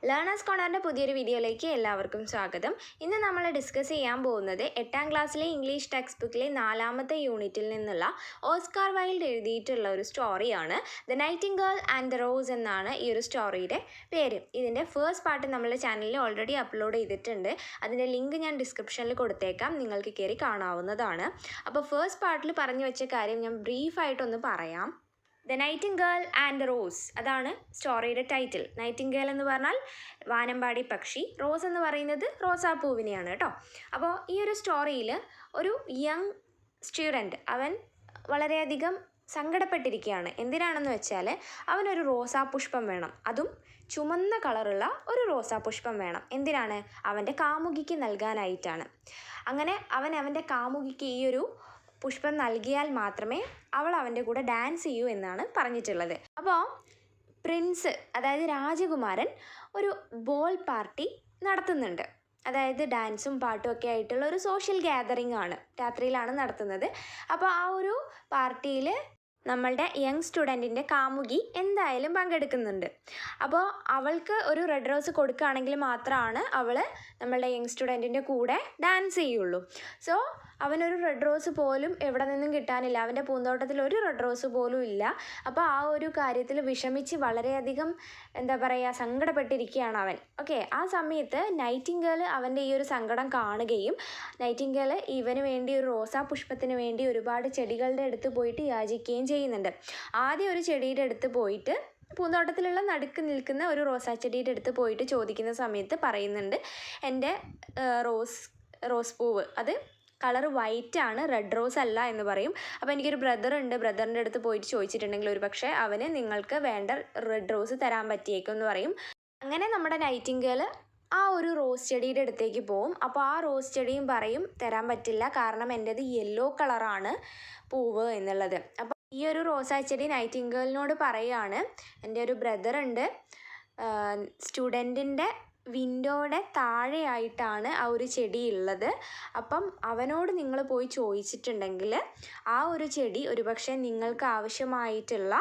Learners കോർണറിൻ്റെ പുതിയൊരു വീഡിയോയിലേക്ക് എല്ലാവർക്കും സ്വാഗതം. ഇന്ന് നമ്മൾ ഡിസ്കസ് ചെയ്യാൻ പോകുന്നത് 8ാം ക്ലാസ്സിലെ ഇംഗ്ലീഷ് ടെക്സ്റ്റ് ബുക്കിലെ 4ാമത്തെ യൂണിറ്റിൽ നിന്നുള്ള ഓസ്കാർ വൈൽഡ് എഴുതിയിട്ടുള്ള ഒരു സ്റ്റോറിയാണ്. The nightingale and the rose എന്നാണ് ഈ ഒരു സ്റ്റോറിയുടെ പേര്. ഇതിൻ്റെ ഫസ്റ്റ് പാർട്ട് നമ്മുടെ ചാനലിൽ ഓൾറെഡി അപ്ലോഡ് ചെയ്തിട്ടുണ്ട്. അതിൻ്റെ ലിങ്ക് ഞാൻ ഡിസ്ക്രിപ്ഷനിൽ കൊടുത്തേക്കാം, നിങ്ങൾക്ക് കയറി കാണാവുന്നതാണ്. അപ്പോൾ ഫസ്റ്റ് പാർട്ടിൽ പറഞ്ഞു വെച്ച കാര്യം ഞാൻ ബ്രീഫായിട്ടൊന്ന് പറയാം. The nightingale and the rose, അതാണ് സ്റ്റോറിയുടെ ടൈറ്റിൽ. നൈറ്റിംഗേൾ എന്ന് പറഞ്ഞാൽ വാനമ്പാടി പക്ഷി, റോസ് എന്ന് പറയുന്നത് റോസാപ്പൂവിനെയാണ് കേട്ടോ. അപ്പോൾ ഈ ഒരു സ്റ്റോറിയിൽ ഒരു യങ് സ്റ്റുഡൻറ്റ്, അവൻ വളരെയധികം സങ്കടപ്പെട്ടിരിക്കുകയാണ്. എന്തിനാണെന്ന് വെച്ചാൽ അവനൊരു റോസാപുഷ്പം വേണം, അതും ചുമന്ന കളറുള്ള ഒരു റോസാപുഷ്പം വേണം. എന്തിനാണ്? അവൻ്റെ കാമുകിക്ക് നൽകാനായിട്ടാണ്. അങ്ങനെ അവൻ്റെ കാമുകിക്ക് ഈ ഒരു പുഷ്പം നൽകിയാൽ മാത്രമേ അവൾ അവൻ്റെ കൂടെ ഡാൻസ് ചെയ്യൂ എന്നാണ് പറഞ്ഞിട്ടുള്ളത്. അപ്പോൾ പ്രിൻസ്, അതായത് രാജകുമാരൻ, ഒരു ബോൾ പാർട്ടി നടത്തുന്നുണ്ട്. അതായത് ഡാൻസും പാട്ടും ഒക്കെ ആയിട്ടുള്ള ഒരു സോഷ്യൽ ഗ്യാതറിംഗ് ആണ്, രാത്രിയിലാണ് നടത്തുന്നത്. അപ്പോൾ ആ ഒരു പാർട്ടിയിൽ നമ്മളുടെ യങ് സ്റ്റുഡൻറ്റിൻ്റെ കാമുകി എന്തായാലും പങ്കെടുക്കുന്നുണ്ട്. അപ്പോൾ അവൾക്ക് ഒരു റെഡ് റോസ് കൊടുക്കുകയാണെങ്കിൽ മാത്രമാണ് അവൾ നമ്മളുടെ യങ് സ്റ്റുഡൻറ്റിൻ്റെ കൂടെ ഡാൻസ് ചെയ്യുള്ളൂ. സോ അവനൊരു റെഡ് റോസ് പോലും എവിടെ നിന്നും കിട്ടാനില്ല, അവൻ്റെ പൂന്തോട്ടത്തിൽ ഒരു റെഡ് റോസ് പോലും ഇല്ല. അപ്പോൾ ആ ഒരു കാര്യത്തിൽ വിഷമിച്ച് വളരെയധികം സങ്കടപ്പെട്ടിരിക്കുകയാണ് അവൻ. ഓക്കെ, ആ സമയത്ത് നൈറ്റിംഗേൾ അവൻ്റെ ഈ ഒരു സങ്കടം കാണുകയും നൈറ്റിംഗേൾ ഇവന് വേണ്ടി ഒരു റോസാ പുഷ്പത്തിന് വേണ്ടി ഒരുപാട് ചെടികളുടെ അടുത്ത് പോയിട്ട് യാചിക്കുകയും ചെയ്യുന്നുണ്ട്. ആദ്യം ഒരു ചെടിയുടെ അടുത്ത് പോയിട്ട്, പൂന്തോട്ടത്തിലുള്ള നടുക്ക് നിൽക്കുന്ന ഒരു റോസാ ചെടിയുടെ അടുത്ത് പോയിട്ട് ചോദിക്കുന്ന സമയത്ത് പറയുന്നുണ്ട്, എൻ്റെ റോസ് പൂവ് അത് കളർ വൈറ്റ് ആണ്, റെഡ് റോസ് അല്ല എന്ന് പറയും. അപ്പോൾ എനിക്കൊരു ബ്രദർ ഉണ്ട്, ബ്രദറിൻ്റെ അടുത്ത് പോയിട്ട് ചോദിച്ചിട്ടുണ്ടെങ്കിൽ ഒരു പക്ഷേ അവന് നിങ്ങൾക്ക് വേണ്ട റെഡ് റോസ് തരാൻ പറ്റിയേക്കും എന്ന് പറയും. അങ്ങനെ നമ്മുടെ നൈറ്റിംഗേൾ ആ ഒരു റോസ് ചെടിയുടെ അടുത്തേക്ക് പോവും. അപ്പോൾ ആ റോസ് ചെടിയും പറയും തരാൻ പറ്റില്ല, കാരണം എൻ്റേത് യെല്ലോ കളറാണ് പൂവ് എന്നുള്ളത്. അപ്പോൾ ഈ ഒരു റോസാ ചെടി നൈറ്റിംഗേളിനോട് പറയുകയാണ്, എൻ്റെ ഒരു ബ്രദർ ഉണ്ട്, സ്റ്റുഡൻറ്റിൻ്റെ വിൻഡോയുടെ താഴെയായിട്ടാണ് ആ ഒരു ചെടി ഉള്ളത്. അപ്പം അവനോട് നിങ്ങൾ പോയി ചോദിച്ചിട്ടുണ്ടെങ്കിൽ ആ ഒരു ചെടി ഒരുപക്ഷെ നിങ്ങൾക്ക് ആവശ്യമായിട്ടുള്ള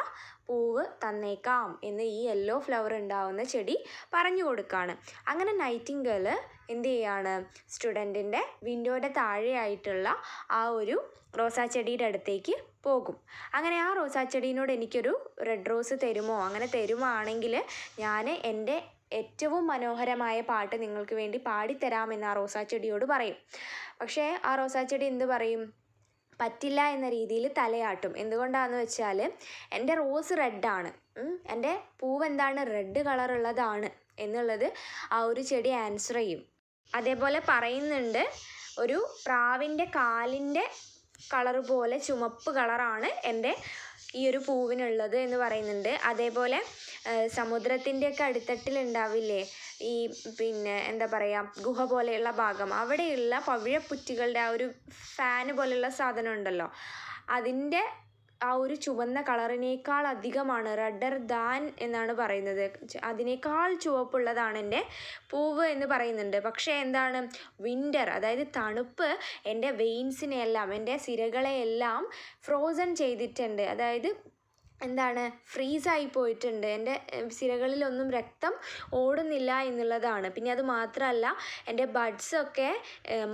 പൂവ് തന്നേക്കാം എന്ന് ഈ യെല്ലോ ഫ്ലവർ ഉണ്ടാവുന്ന ചെടി പറഞ്ഞു കൊടുക്കുകയാണ്. അങ്ങനെ നൈറ്റിംഗേൾ എന്ത് ചെയ്യാണ്, സ്റ്റുഡൻറ്റിൻ്റെ വിൻഡോയുടെ താഴെയായിട്ടുള്ള ആ ഒരു റോസാ ചെടിയുടെ അടുത്തേക്ക് പോകും. അങ്ങനെ ആ റോസാ ചെടീനോട് എനിക്കൊരു റെഡ് റോസ് തരുമോ, അങ്ങനെ തരുവാണെങ്കിൽ ഞാൻ എൻ്റെ ഏറ്റവും മനോഹരമായ പാട്ട് നിങ്ങൾക്ക് വേണ്ടി പാടിത്തരാമെന്ന് ആ റോസാ ചെടിയോട് പറയും. പക്ഷേ ആ റോസാ ചെടി എന്ത് പറയും? പറ്റില്ല എന്ന രീതിയിൽ തലയാട്ടും. എന്തുകൊണ്ടാണെന്ന് വെച്ചാൽ എൻ്റെ റോസ് റെഡാണ്, എൻ്റെ പൂവ് എന്താണ്, റെഡ് കളറുള്ളതാണ് എന്നുള്ളത് ആ ഒരു ചെടി ആൻസർ ചെയ്യും. അതേപോലെ പറയുന്നുണ്ട്, ഒരു പ്രാവിൻ്റെ കാലിൻ്റെ കളറ് പോലെ ചുമപ്പ് കളറാണ് എൻ്റെ ഈ ഒരു പൂവിനുള്ളത് എന്ന് പറയുന്നുണ്ട്. അതേപോലെ സമുദ്രത്തിൻ്റെയൊക്കെ അടിത്തട്ടിലുണ്ടാവില്ലേ ഈ ഗുഹ പോലെയുള്ള ഭാഗം, അവിടെയുള്ള പവിഴപ്പുറ്റുകളുടെ ആ ഒരു ഫാന് പോലെയുള്ള സാധനം ഉണ്ടല്ലോ, അതിൻ്റെ ആ ഒരു ചുവന്ന കളറിനേക്കാൾ അധികമാണ്, റെഡർ ദാൻ എന്നാണ് പറയുന്നത്, അതിനേക്കാൾ ചുവപ്പുള്ളതാണ് എൻ്റെ പൂവ് എന്ന് പറയുന്നുണ്ട്. പക്ഷേ എന്താണ്, വിൻ്റർ, അതായത് തണുപ്പ് എൻ്റെ വെയിൻസിനെയെല്ലാം, എൻ്റെ സിരകളെയെല്ലാം ഫ്രോസൺ ചെയ്തിട്ടുണ്ട്. അതായത് ഫ്രീസായി പോയിട്ടുണ്ട്, എൻ്റെ സിരകളിലൊന്നും രക്തം ഓടുന്നില്ല എന്നുള്ളതാണ്. പിന്നെ അത് മാത്രമല്ല, എൻ്റെ ബഡ്സൊക്കെ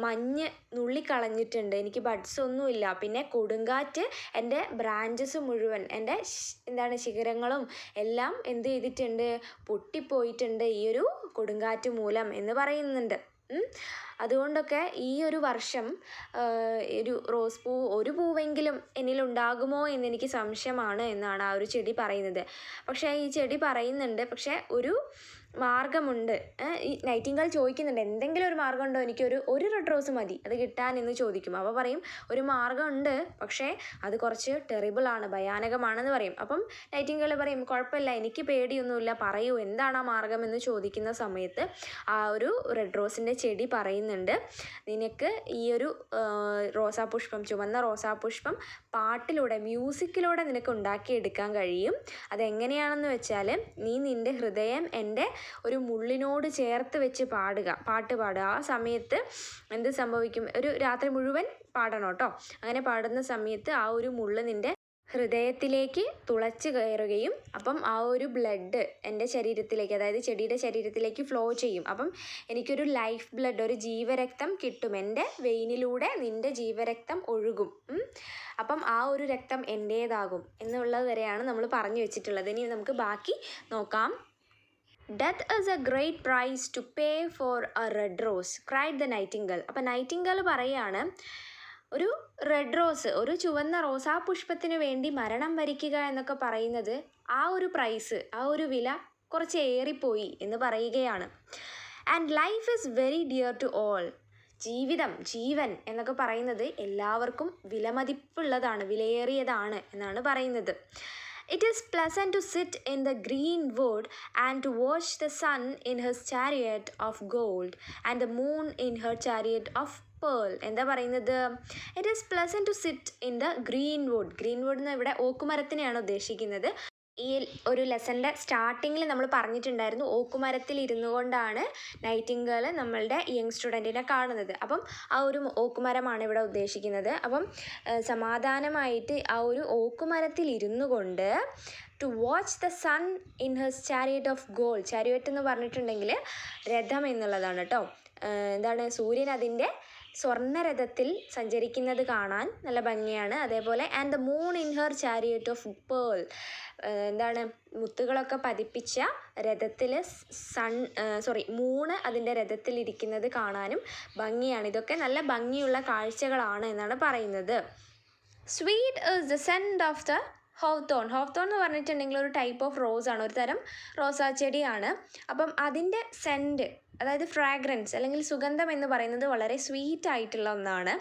മഞ്ഞ് നുള്ളിക്കളഞ്ഞിട്ടുണ്ട്, എനിക്ക് ബഡ്സ് ഒന്നുമില്ല. പിന്നെ കൊടുങ്കാറ്റ് എൻ്റെ ബ്രാഞ്ചസ് മുഴുവൻ, എൻ്റെ ശിഖരങ്ങളും എല്ലാം എന്ത് ചെയ്തിട്ടുണ്ട്, പൊട്ടിപ്പോയിട്ടുണ്ട് ഈ ഒരു കൊടുങ്കാറ്റ് മൂലം എന്ന് പറയുന്നുണ്ട്. അതുകൊണ്ടൊക്കെ ഈ ഒരു വർഷം ഒരു റോസ് പൂ, ഒരു പൂവെങ്കിലും എന്നിലുണ്ടാകുമോ എന്നെനിക്ക് സംശയമാണ് എന്നാണ് ആ ഒരു ചെടി പറയുന്നത്. പക്ഷേ ഈ ചെടി പറയുന്നുണ്ട്, പക്ഷേ ഒരു മാർഗമുണ്ട്. ഈ നൈറ്റിംഗേൾ ചോദിക്കുന്നുണ്ട്, എന്തെങ്കിലും ഒരു മാർഗമുണ്ടോ, എനിക്കൊരു റെഡ് റോസ് മതി, അത് കിട്ടാൻ എന്ന് ചോദിക്കും. അപ്പോൾ പറയും, ഒരു മാർഗമുണ്ട്, പക്ഷേ അത് കുറച്ച് ടെറിബിളാണ്, ഭയാനകമാണെന്ന് പറയും. അപ്പം നൈറ്റിംഗേൾ പറയും, കുഴപ്പമില്ല, എനിക്ക് പേടിയൊന്നുമില്ല, പറയൂ എന്താണ് ആ മാർഗം എന്ന് ചോദിക്കുന്ന സമയത്ത് ആ ഒരു റെഡ് റോസിൻ്റെ ചെടി പറയുന്നുണ്ട്, നിനക്ക് ഈ ഒരു റോസാപുഷ്പം, ചുവന്ന റോസാപുഷ്പം പാട്ടിലൂടെ, മ്യൂസിക്കിലൂടെ നിനക്ക് ഉണ്ടാക്കിയെടുക്കാൻ കഴിയും. അതെങ്ങനെയാണെന്ന് വെച്ചാൽ, നീ നിൻ്റെ ഹൃദയം എൻ്റെ ഒരു മുള്ളിനോട് ചേർത്ത് വെച്ച് പാട്ട് പാടുക. ആ സമയത്ത് എന്ത് സംഭവിക്കും, ഒരു രാത്രി മുഴുവൻ പാടണം കേട്ടോ. അങ്ങനെ പാടുന്ന സമയത്ത് ആ ഒരു മുള്ള് നിൻ്റെ ഹൃദയത്തിലേക്ക് തുളച്ച് കയറുകയും അപ്പം ആ ഒരു ബ്ലഡ് എൻ്റെ ശരീരത്തിലേക്ക്, അതായത് ചെടിയുടെ ശരീരത്തിലേക്ക് ഫ്ലോ ചെയ്യും. അപ്പം എനിക്കൊരു ലൈഫ് ബ്ലഡ്, ഒരു ജീവരക്തം കിട്ടും. എൻ്റെ വെയിനിലൂടെ നിൻ്റെ ജീവരക്തം ഒഴുകും. അപ്പം ആ ഒരു രക്തം എൻ്റേതാകും എന്നുള്ളത് വരെയാണ് നമ്മൾ പറഞ്ഞു വെച്ചിട്ടുള്ളത്. ഇനി നമുക്ക് ബാക്കി നോക്കാം. Death is a great price to pay for a red rose, cried the nightingale. അപ്പം നൈറ്റിംഗേൽ പറയാണ്, ഒരു റെഡ് റോസ്, ഒരു ചുവന്ന റോസാപുഷ്പത്തിന് വേണ്ടി മരണം വരിക്കുക എന്നൊക്കെ പറയുന്നത് ആ ഒരു പ്രൈസ്, ആ ഒരു വില കുറച്ച് ഏറിപ്പോയി എന്ന് പറയുകയാണ്. And life is very dear to all. ജീവിതം, ജീവൻ എന്നൊക്കെ പറയുന്നത് എല്ലാവർക്കും വിലമതിപ്പുള്ളതാണ്, വിലയേറിയതാണ് എന്നാണ് പറയുന്നത്. It is pleasant to sit in the green wood and to watch the sun in his chariot of gold and the moon in her chariot of pearl. എന്താ പറയുന്നത്? It is pleasant to sit in the green wood. Green wood എന്ന് ഇവിടെ ഓക്കുമരത്തിനെയാണ് ഉദ്ദേശിക്കുന്നത്. ഈ ഒരു ലെസൻ്റെ സ്റ്റാർട്ടിങ്ങിൽ നമ്മൾ പറഞ്ഞിട്ടുണ്ടായിരുന്നു, ഓക്കുമരത്തിൽ ഇരുന്നു കൊണ്ടാണ് നൈറ്റിംഗേൽ നമ്മളുടെ യങ് സ്റ്റുഡൻറ്റിനെ കാണുന്നത്. അപ്പം ആ ഒരു ഓക്കുമരമാണ് ഇവിടെ ഉദ്ദേശിക്കുന്നത്. അപ്പം സമാധാനമായിട്ട് ആ ഒരു ഓക്കുമരത്തിൽ ഇരുന്നു കൊണ്ട് to watch the sun in his chariot of gold. Chariot എന്ന് പറഞ്ഞിട്ടുണ്ടെങ്കിൽ രഥം എന്നുള്ളതാണ് കേട്ടോ. എന്താണ്, സൂര്യൻ അതിൻ്റെ സ്വർണ്ണരഥത്തിൽ സഞ്ചരിക്കുന്നത് കാണാൻ നല്ല ഭംഗിയാണ്. അതേപോലെ and the moon in her chariot of pearl, എന്താണ്, മുത്തുകളൊക്കെ പതിപ്പിച്ച രഥത്തിൽ മൂണ് അതിൻ്റെ രഥത്തിലിരിക്കുന്നത് കാണാനും ഭംഗിയാണ്. ഇതൊക്കെ നല്ല ഭംഗിയുള്ള കാഴ്ചകളാണ് എന്നാണ് പറയുന്നത്. Sweet is the scent of the hawthorn. Hawthorn എന്ന് പറഞ്ഞിട്ടുണ്ടെങ്കിൽ ഒരു ടൈപ്പ് ഓഫ് റോസ് ആണ്, ഒരു തരം റോസാ ചെടിയാണ്. അപ്പം അതിൻ്റെ സെൻറ്റ്, അതായത് ഫ്രാഗ്രൻസ് അല്ലെങ്കിൽ സുഗന്ധം എന്ന് പറയുന്നത് വളരെ സ്വീറ്റ് ആയിട്ടുള്ള ഒന്നാണ്.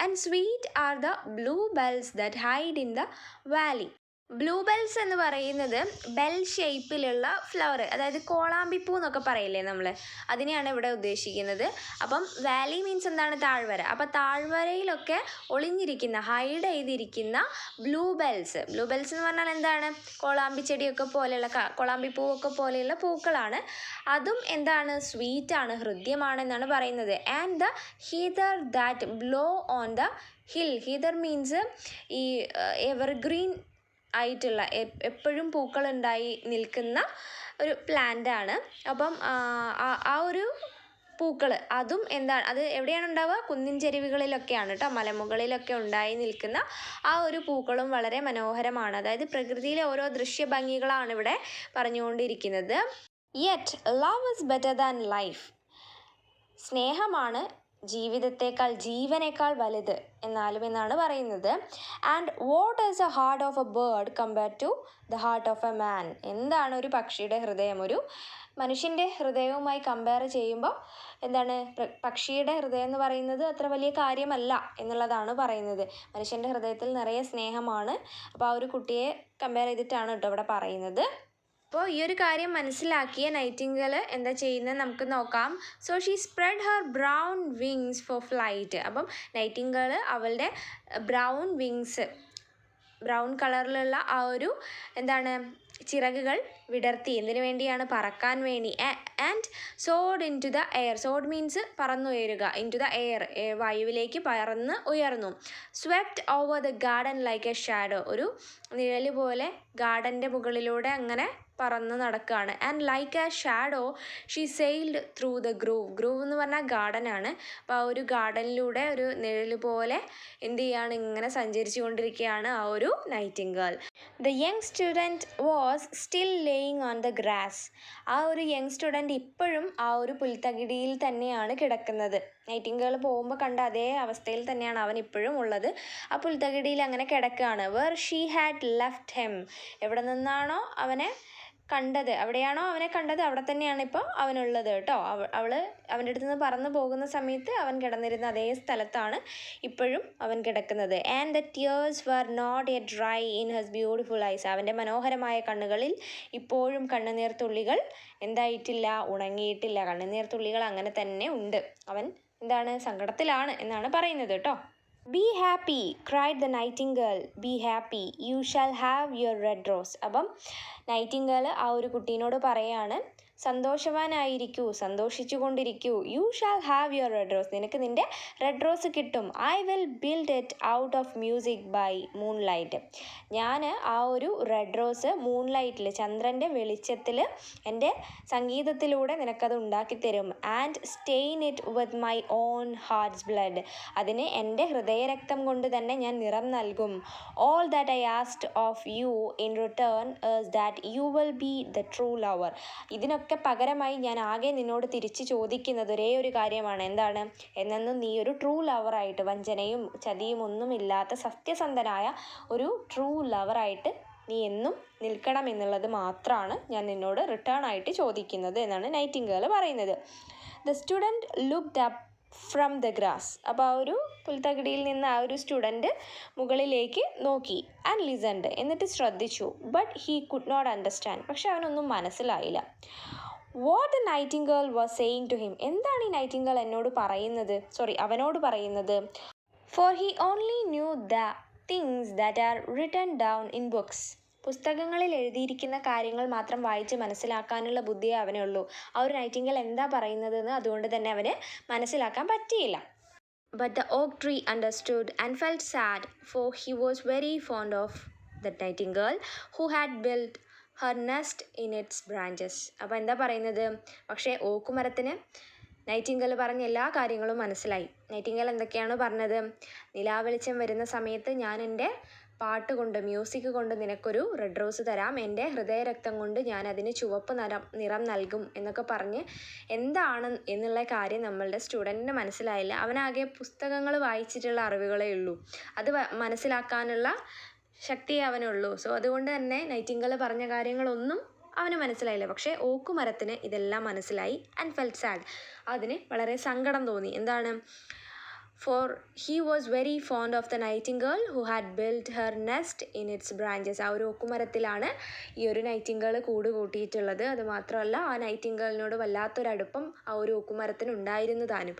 And sweet are the bluebells that hide in the valley. Bluebells എന്ന് പറയുന്നത് ബെൽ ഷേപ്പിലുള്ള ഫ്ലവർ, അതായത് കോളാമ്പിപ്പൂ എന്നൊക്കെ പറയില്ലേ നമ്മൾ, അതിനെയാണ് ഇവിടെ ഉദ്ദേശിക്കുന്നത്. അപ്പം വാലി മീൻസ് എന്താണ്? താഴ്വര. അപ്പം താഴ്വരയിലൊക്കെ ഒളിഞ്ഞിരിക്കുന്ന, ഹൈഡ് ചെയ്തിരിക്കുന്ന ബ്ലൂ ബെൽസ്. ബ്ലൂ ബെൽസ് എന്ന് പറഞ്ഞാൽ എന്താണ്? കോളാമ്പിച്ചെടിയൊക്കെ പോലെയുള്ള, കോളാമ്പിപ്പൂവൊക്കെ പോലെയുള്ള പൂക്കളാണ്. അതും എന്താണ്? സ്വീറ്റാണ്, ഹൃദ്യമാണ് എന്നാണ് പറയുന്നത്. And the Heather that blow on the hill. Heather means ഈ എവർഗ്രീൻ ആയിട്ടുള്ള, എപ്പോഴും പൂക്കളുണ്ടായി നിൽക്കുന്ന ഒരു പ്ലാന്റ് ആണ്. അപ്പം ആ ഒരു പൂക്കൾ, അതും എന്താണ്, അത് എവിടെയാണ് ഉണ്ടാവുക? കുന്നിൻ ചെരുവുകളിലൊക്കെയാണ് കേട്ടോ, മലമുകളിലൊക്കെ ഉണ്ടായി നിൽക്കുന്ന ആ ഒരു പൂക്കളും വളരെ മനോഹരമാണ്. അതായത് പ്രകൃതിയിലെ ഓരോ ദൃശ്യഭംഗികളാണ് ഇവിടെ പറഞ്ഞുകൊണ്ടിരിക്കുന്നത്. Yet love is better than life. സ്നേഹമാണ് ജീവിതത്തേക്കാൾ, ജീവനേക്കാൾ വലുത് എന്നാണ് പറയുന്നത്. And what is a heart of a bird compared to the heart of a man. എന്താണ് ഒരു പക്ഷിയുടെ ഹൃദയം ഒരു മനുഷ്യൻ്റെ ഹൃദയവുമായി കമ്പയർ ചെയ്യുമ്പോൾ എന്താണ്? പക്ഷിയുടെ ഹൃദയം എന്ന് പറയുന്നത് അത്ര വലിയ കാര്യമല്ല എന്നുള്ളതാണ് പറയുന്നത്. മനുഷ്യൻ്റെ ഹൃദയത്തിൽ നിറയെ സ്നേഹമാണ്. അപ്പോൾ ആ ഒരു കുട്ടിയെ കമ്പയർ ചെയ്തിട്ടാണ് കേട്ടോ ഇവിടെ പറയുന്നത്. അപ്പോൾ ഈ ഒരു കാര്യം മനസ്സിലാക്കിയ നൈറ്റിംഗേൽ എന്താ ചെയ്യുന്നത് നമുക്ക് നോക്കാം. So she spread her brown wings for flight. അപ്പം നൈറ്റിംഗേൽ അവളുടെ ബ്രൗൺ വിങ്സ്, ബ്രൗൺ കളറിലുള്ള ആ ഒരു എന്താണ്, ചിറകുകൾ വിടർത്തി. എന്തിനു വേണ്ടിയാണ്? പറക്കാൻ വേണ്ടി. And soared into the air. Soared means പറന്നുയരുക. ഇൻ ടു ദ എയർ, വായുവിലേക്ക് പറന്ന് ഉയർന്നു. Swept over the garden like a shadow. ഒരു നിഴല് പോലെ ഗാർഡൻ്റെ മുകളിലൂടെ അങ്ങനെ പറന്ന് നടക്കുകയാണ്. And like a shadow she sailed through the grove. Grove എന്ന് പറഞ്ഞാൽ ഗാർഡനാണ്. അപ്പോൾ ആ ഒരു ഗാർഡനിലൂടെ ഒരു നിഴൽ പോലെ എന്ത് ചെയ്യാണ്? ഇങ്ങനെ സഞ്ചരിച്ചു കൊണ്ടിരിക്കുകയാണ് ആ ഒരു Nightingale. The young student was still laying on the grass. ആ ഒരു യങ് സ്റ്റുഡൻറ്റ് ഇപ്പോഴും ആ ഒരു പുൽത്തകിടിയിൽ തന്നെയാണ് കിടക്കുന്നത്. നൈറ്റിംഗേൽ പോകുമ്പോൾ കണ്ട അതേ അവസ്ഥയിൽ തന്നെയാണ് അവൻ ഇപ്പോഴും ഉള്ളത്. ആ പുൽത്തകിടിയിൽ അങ്ങനെ കിടക്കുകയാണ്. Where she had left him. എവിടെ നിന്നാണോ അവനെ കണ്ടത്, അവിടെയാണോ അവനെ കണ്ടത്, അവിടെ തന്നെയാണ് ഇപ്പോൾ അവനുള്ളത് കേട്ടോ. അവൾ അവൻ്റെ അടുത്ത് നിന്ന് പറന്നു പോകുന്ന സമയത്ത് അവൻ കിടന്നിരുന്ന അതേ സ്ഥലത്താണ് ഇപ്പോഴും അവൻ കിടക്കുന്നത്. And the tears were not yet dry in his beautiful eyes. അവൻ്റെ മനോഹരമായ കണ്ണുകളിൽ ഇപ്പോഴും കണ്ണുനീർ തുള്ളികൾ എന്തായിട്ടില്ല? ഉണങ്ങിയിട്ടില്ല. കണ്ണുനീർ തുള്ളികൾ അങ്ങനെ തന്നെ ഉണ്ട്. അവൻ എന്താണ്? സങ്കടത്തിലാണ് എന്നാണ് പറയുന്നത് കേട്ടോ. Be happy cried the nightingale. Be happy, you shall have your red rose. അപ്പം നൈറ്റിംഗേൽ ആ ഒരു കുട്ടീനോട് പറയാണ്, സന്തോഷവാനായിരിക്കൂ, സന്തോഷിച്ചു കൊണ്ടിരിക്കൂ. You shall have your red rose, നിനക്ക് നിൻ്റെ റെഡ് റോസ് കിട്ടും. I will build it out of music by moonlight, ഞാൻ ആ ഒരു റെഡ് റോസ് മൂൺലൈറ്റിൽ, ചന്ദ്രൻ്റെ വെളിച്ചത്തിൽ എൻ്റെ സംഗീതത്തിലൂടെ നിനക്കത് ഉണ്ടാക്കിത്തരും. And stain it with my own heart's blood, അതിന് എൻ്റെ ഹൃദയരക്തം കൊണ്ട് തന്നെ ഞാൻ നിറം നൽകും. All that I asked of you in return is that you will be the true lover, ഇതിനൊക്കെ പകരമായി ഞാൻ ആകെ നിന്നോട് തിരിച്ച് ചോദിക്കുന്നത് ഒരേ ഒരു കാര്യമാണ്. എന്താണ്? എന്നെന്നും നീ ഒരു ട്രൂ ലവറായിട്ട്, വഞ്ചനയും ചതിയും ഒന്നുമില്ലാത്ത സത്യസന്ധനായ ഒരു ട്രൂ ലവറായിട്ട് നീ എന്നും നിൽക്കണം എന്നുള്ളത് മാത്രമാണ് ഞാൻ നിന്നോട് റിട്ടേൺ ആയിട്ട് ചോദിക്കുന്നത് എന്നാണ് നൈറ്റിംഗേൽ പറയുന്നത്. The student looked up from the grass, അപ്പോൾ ആ ഒരു പുൽത്തകിടിയിൽ നിന്ന് ആ ഒരു സ്റ്റുഡൻറ്റ് മുകളിലേക്ക് നോക്കി. ആൻഡ് ലിസൺഡ്, എന്നിട്ട് ശ്രദ്ധിച്ചു. But he could not understand, പക്ഷെ അവനൊന്നും മനസ്സിലായില്ല. What the nightingale was saying to him, എന്താണ് ഈ നൈറ്റിംഗേൾ അവനോട് പറയുന്നത്. For he only knew the things that are written down in books, പുസ്തകങ്ങളിൽ എഴുതിയിരിക്കുന്ന കാര്യങ്ങൾ മാത്രം വായിച്ച് മനസ്സിലാക്കാനുള്ള ബുദ്ധിയേ അവനുള്ളൂ. ആ ഒരു നൈറ്റിംഗേൾ എന്താ പറയുന്നതെന്ന് അതുകൊണ്ട് തന്നെ അവന് മനസ്സിലാക്കാൻ പറ്റിയില്ല. But the oak tree understood and felt sad, for he was very fond of the nightingale who had build her nest in its branches. അപ്പോൾ എന്താ പറയുന്നത്? പക്ഷേ ഓക്കുമരത്തിന് നൈറ്റിംഗേൾ പറഞ്ഞ എല്ലാ കാര്യങ്ങളും മനസ്സിലായി. നൈറ്റിംഗേൾ എന്തൊക്കെയാണ് പറഞ്ഞത്? നിലാവെളിച്ചം വരുന്ന സമയത്ത് ഞാൻ എൻ്റെ പാട്ട് കൊണ്ട്, മ്യൂസിക് കൊണ്ട് നിനക്കൊരു റെഡ് റോസ് തരാം, എൻ്റെ ഹൃദയരക്തം കൊണ്ട് ഞാൻ അതിന് ചുവപ്പ് നിറം നൽകും എന്നൊക്കെ പറഞ്ഞ് എന്താണ് എന്നുള്ള കാര്യം നമ്മളുടെ സ്റ്റുഡൻറ്റിന് മനസ്സിലായില്ല. അവനാകെ പുസ്തകങ്ങൾ വായിച്ചിട്ടുള്ള അറിവുകളേ ഉള്ളൂ, അത് മനസ്സിലാക്കാനുള്ള ശക്തിയേ അവനുള്ളൂ. സോ അതുകൊണ്ട് തന്നെ നൈറ്റിംഗേൾ പറഞ്ഞ കാര്യങ്ങളൊന്നും അവന് മനസ്സിലായില്ല. പക്ഷേ ഓക്കുമരത്തിന് ഇതെല്ലാം മനസ്സിലായി. ആൻഡ് ഫെൽറ്റ് സാഡ്, അതിന് വളരെ സങ്കടം തോന്നി. എന്താണ്? Four he was very fond of the nightingale who had build her nest in its branches. ആ ഒരു ഓക്കുമരത്തിലാണ് ഈ ഒരു നൈറ്റിംഗേൾ കൂട് കൂട്ടിയിട്ടുള്ളത്. അതുമാത്രമല്ല, ആ നൈറ്റിംഗേളിനോട് വല്ലാത്തൊരടുപ്പം ആ ഒരു ഓക്കുമരത്തിന് ഉണ്ടായിരുന്നു താനും.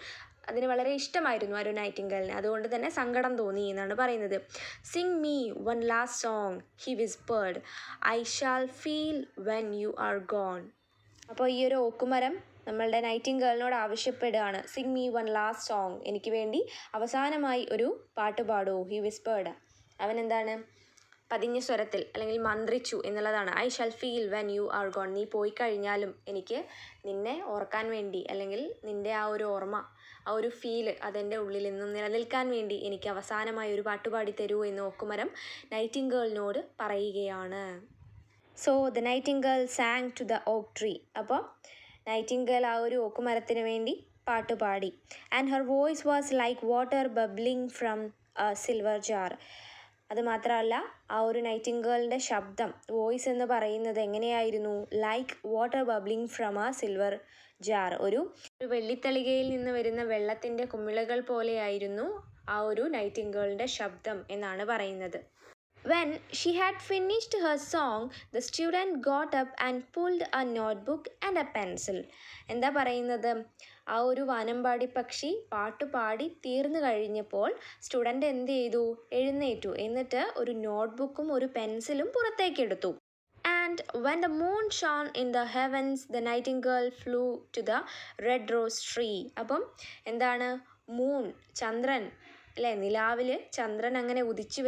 അതിന് വളരെ ഇഷ്ടമായിരുന്നു ആ ഒരു നൈറ്റിംഗേളിന്. അതുകൊണ്ട് തന്നെ സങ്കടം തോന്നി എന്നാണ് പറയുന്നത്. Sing me one last song he whispered, I shall feel when you are gone. അപ്പോൾ ഈ ഒരു ഓക്കുമരം നമ്മളുടെ നൈറ്റിംഗേളിനോട് ആവശ്യപ്പെടുകയാണ്, sing me one last song, എനിക്ക് വേണ്ടി അവസാനമായി ഒരു പാട്ട് പാടൂ. ഹി വിസ്പേർഡ്, അവൻ എന്താണ് പതിഞ്ഞ സ്വരത്തിൽ അല്ലെങ്കിൽ മന്ത്രിച്ചു എന്നുള്ളതാണ്. I shall feel when you are gone, നീ പോയി കഴിഞ്ഞാലും എനിക്ക് നിന്നെ ഓർക്കാൻ വേണ്ടി, അല്ലെങ്കിൽ നിൻ്റെ ആ ഒരു ഓർമ്മ, ആ ഒരു ഫീല് അതെൻ്റെ ഉള്ളിൽ നിന്നും നിലനിൽക്കാൻ വേണ്ടി എനിക്ക് അവസാനമായി ഒരു പാട്ടുപാടി തരൂ എന്ന് ഓക്കുമരം നൈറ്റിംഗേളിനോട് പറയുകയാണ്. So the nightingale sang to the oak tree, അപ്പോൾ നൈറ്റിംഗേൾ ആ ഒരു ഓക്കുമരത്തിന് വേണ്ടി പാട്ടുപാടി. And her voice was like water bubbling from a silver jar. അതുമാത്രമല്ല, ആ ഒരു നൈറ്റിംഗേളിൻ്റെ ശബ്ദം, വോയിസ് എന്ന് പറയുന്നത് എങ്ങനെയായിരുന്നു? Like water bubbling from a silver jar, ഒരു വെള്ളിത്തളികയിൽ നിന്ന് വരുന്ന വെള്ളത്തിൻ്റെ കുമിളകൾ പോലെയായിരുന്നു ആ ഒരു നൈറ്റിംഗേളിൻ്റെ ശബ്ദം എന്നാണ് പറയുന്നത്. When she had finished her song, the student got up and pulled a notebook and a pencil. എന്താ പറയുന്നത്? ആ ഒരു വാനമ്പാടി പക്ഷി പാട്ടുപാടി തീർന്നു കഴിഞ്ഞപ്പോൾ സ്റ്റുഡൻ്റ് എന്ത് ചെയ്തു? എഴുന്നേറ്റു. എന്നിട്ട് ഒരു നോട്ട്ബുക്കും ഒരു പെൻസിലും പുറത്തേക്കെടുത്തു. And when the moon shone in the heavens, the nightingale flew to the red rose tree. അപ്പം എന്താണ്? മൂൺ, ചന്ദ്രൻ അല്ലേ, നിലാവിൽ ചന്ദ്രൻ അങ്ങനെ ഉദിച്ചു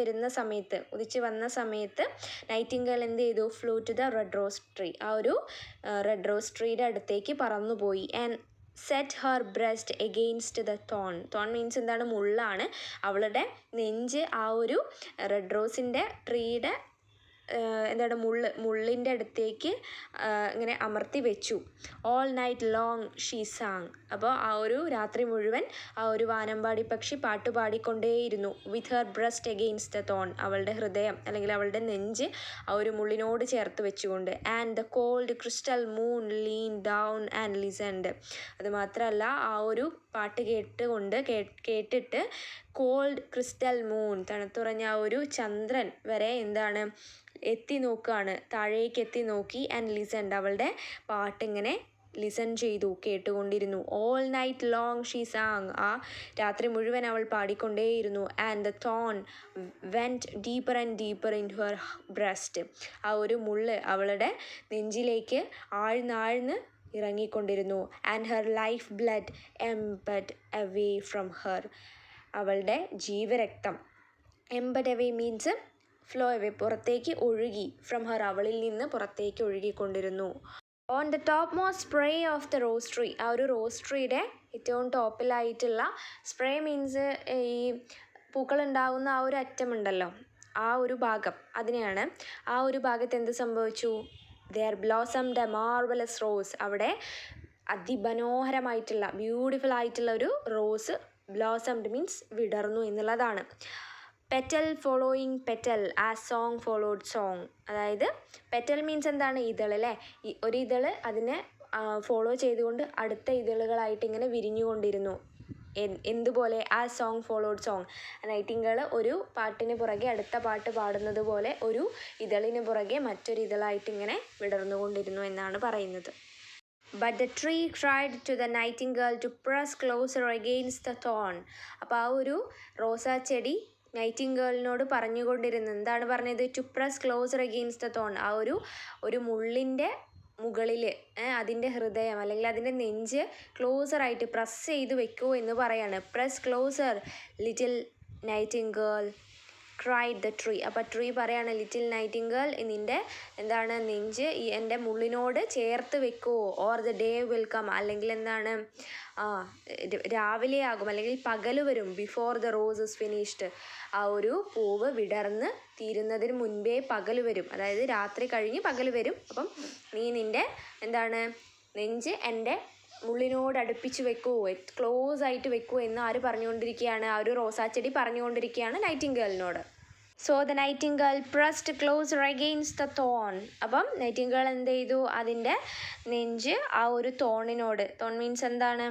വന്ന സമയത്ത് നൈറ്റിംഗേൾ എന്ത് ചെയ്തു? Flew to the red rose tree, ആ ഒരു റെഡ് റോസ് ട്രീയുടെ അടുത്തേക്ക് പറന്നുപോയി. And set her breast against the thorn means എന്താണ്? മുള്ളാണ്. അവളുടെ നെഞ്ച് ആ ഒരു റെഡ് റോസിൻ്റെ ട്രീയുടെ എന്താണ് മുള്ളിൻ്റെ അടുത്തേക്ക് ഇങ്ങനെ അമർത്തി വെച്ചു. All night long she San, അപ്പോൾ ആ ഒരു രാത്രി മുഴുവൻ ആ ഒരു വാനമ്പാടി പക്ഷി പാട്ട് പാടിക്കൊണ്ടേയിരുന്നു. With her breast against the thorn, അവളുടെ ഹൃദയം അല്ലെങ്കിൽ അവളുടെ നെഞ്ച് ആ ഒരു മുള്ളിനോട് ചേർത്ത് വെച്ചുകൊണ്ട്. And the called crystal moon lean down and listened, അതുമാത്രമല്ല ആ ഒരു പാട്ട് കേട്ടിട്ട് കോൾഡ് ക്രിസ്റ്റൽ മൂൺ, തണുത്തുറഞ്ഞ ആ ഒരു ചന്ദ്രൻ വരെ എന്താണ് എത്തി നോക്കുകയാണ്, താഴേക്ക് എത്തി നോക്കി. ആൻഡ് ലിസൺഡ്, അവളുടെ പാട്ടിങ്ങനെ ലിസൺ ചെയ്തു, കേട്ടുകൊണ്ടിരുന്നു. All night long she sang, ആ രാത്രി മുഴുവൻ അവൾ പാടിക്കൊണ്ടേയിരുന്നു. And the thorn went deeper and deeper in her breast, ആ ഒരു മുള്ള് അവളുടെ നെഞ്ചിലേക്ക് ആഴ്ന്നാഴ്ന്ന് ഇറങ്ങിക്കൊണ്ടിരുന്നു. And her life blood ebbed away from her. അവളുടെ ജീവരക്തം, ebbed away means flow away, പുറത്തേക്ക് ഒഴുകി, ഫ്രം ഹെർ അവളിൽ നിന്ന് പുറത്തേക്ക് ഒഴുകിക്കൊണ്ടിരുന്നു. On the topmost spray of the rose tree, ആ ഒരു റോസ് ട്രീയുടെ ഏറ്റവും ടോപ്പിലായിട്ടുള്ള, സ്പ്രേ മീൻസ് ഈ പൂക്കളുണ്ടാവുന്ന ആ ഒരു അറ്റമുണ്ടല്ലോ, ആ ഒരു ഭാഗം, അതിനെയാണ്. ആ ഒരു ഭാഗത്ത് എന്ത് സംഭവിച്ചു? There blossomed a marvellous rose. അവിടെ അതിമനോഹരമായിട്ടുള്ള ബ്യൂട്ടിഫുൾ ആയിട്ടുള്ള ഒരു റോസ് ബ്ലോസംഡ് മീൻസ് വിടർന്നു എന്നുള്ളതാണ്. Petal following petal as song followed song. അതായത് പെറ്റൽ മീൻസ് എന്താണ്? ഇതൾ അല്ലേ. ഒരു ഇതൾ അതിനെ ഫോളോ ചെയ്തുകൊണ്ട് അടുത്ത ഇതളുകളായിട്ട് ഇങ്ങനെ വിരിഞ്ഞുകൊണ്ടിരുന്നു. എന്തുപോലെ? ആ സോങ് ഫോളോഡ് സോങ്. നൈറ്റിംഗേൾ ഒരു പാട്ടിന് പുറകെ അടുത്ത പാട്ട് പാടുന്നത് പോലെ ഒരു ഇതളിന് പുറകെ മറ്റൊരു ഇതളായിട്ട് ഇങ്ങനെ വിടർന്നുകൊണ്ടിരുന്നു എന്നാണ് പറയുന്നത്. But the tree cried to the nightingale to press closer against the thorn. അപ്പോൾ ആ ഒരു റോസാ ചെടി നൈറ്റിംഗേളിനോട് പറഞ്ഞുകൊണ്ടിരുന്നു. എന്താണ് പറഞ്ഞത്? To press closer against the thorn. ആ ഒരു മുള്ളിൻ്റെ മുകളിൽ അതിൻ്റെ ഹൃദയം അല്ലെങ്കിൽ അതിൻ്റെ നെഞ്ച് ക്ലോസറായിട്ട് പ്രസ് ചെയ്ത് വെക്കൂ എന്ന് പറയാണ്. Press closer little nightingale cried the tree. അപ്പോൾ ട്രീ പറയാണ്, ലിറ്റിൽ നൈറ്റിംഗേൾ നിൻ്റെ എന്താണ് നെഞ്ച് എൻ്റെ മുള്ളിനോട് ചേർത്ത് വെക്കുമോ, or the day will come, അല്ലെങ്കിൽ എന്താണ് രാവിലെ ആകും അല്ലെങ്കിൽ പകൽ വരും, before the rose is finished. ആ ഒരു പൂവ് വിടർന്ന് തീരുന്നതിന് മുൻപേ പകൽ വരും, അതായത് രാത്രി കഴിഞ്ഞ് പകൽ വരും. അപ്പം നീ നിൻ്റെ എന്താണ് നെഞ്ച് എൻ്റെ മുള്ളിനോട് അടുപ്പിച്ച് വെക്കുമോ, ക്ലോസ് ആയിട്ട് വെക്കുമോ എന്ന് ആര് പറഞ്ഞുകൊണ്ടിരിക്കുകയാണ്? ആ ഒരു റോസാച്ചെടി പറഞ്ഞുകൊണ്ടിരിക്കുകയാണ് നൈറ്റിംഗേളിനോട്. So the nightingale pressed closer against the thorn. അപ്പം നൈറ്റിംഗേൾ എന്ത് ചെയ്തു? അതിൻ്റെ നെഞ്ച് ആ ഒരു തോണിനോട്, തോൺ മീൻസ് എന്താണ്?